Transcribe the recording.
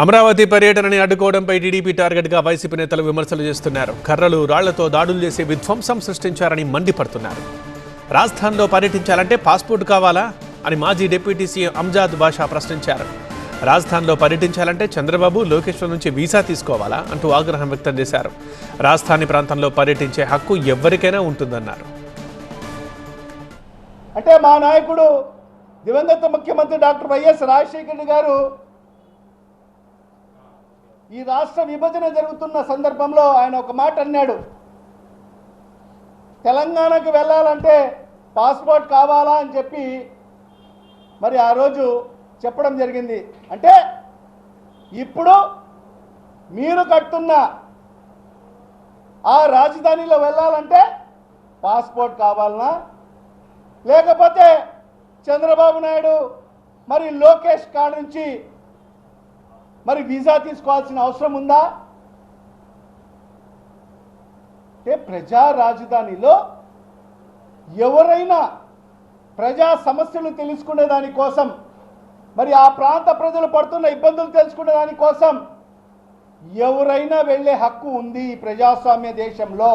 Amaravati పర్యటనని అడ్డుకోవడంపై TDP టార్గెట్గా YCP నేతలు విమర్శలు చేస్తున్నారు. కర్రలు రాళ్లతో దాడులు చేసి విధ్వంసం సృష్టించారని మండిపడుతున్నారు. రాజస్థాన్లో పర్యటించాలంటే పాస్పోర్ట్ కావాలా అని మాజీ డిప్యూటీ సీఎం అంజాద్ బాషా ప్రశ్నించారు. రాజస్థాన్లో పర్యటించాలంటే చంద్రబాబు, లోకేష్ల నుంచి వీసా తీసుకోవాలా అంటూ ఆగ్రహం వ్యక్తం చేశారు. రాజధాని ప్రాంతంలో పర్యటించే హక్కు ఎవరికైనా ఉంటుందన్నారు. అంటే మా నాయకుడు దివంగత ముఖ్యమంత్రి డాక్టర్ వైఎస్ రాజశేఖర రెడ్డి గారు ఈ రాష్ట్ర విభజన జరుగుతున్న సందర్భంలో ఆయన ఒక మాట అన్నాడు, తెలంగాణకు వెళ్ళాలంటే పాస్పోర్ట్ కావాలా అని చెప్పి మరి ఆ రోజు చెప్పడం జరిగింది. అంటే ఇప్పుడు మీరు కట్టున్న ఆ రాజధానిలో వెళ్ళాలంటే పాస్పోర్ట్ కావాలనా, లేకపోతే చంద్రబాబు నాయుడు మరి లోకేష్ కాడ నుంచి మరి వీసా తీసుకోవాల్సిన అవసరం ఉందా? అంటే ప్రజా రాజధానిలో ఎవరైనా ప్రజా సమస్యలు తెలుసుకునే దానికోసం, మరి ఆ ప్రాంత ప్రజలు పడుతున్న ఇబ్బందులు తెలుసుకునే దానికోసం ఎవరైనా వెళ్ళే హక్కు ఉంది ఈ ప్రజాస్వామ్య దేశంలో.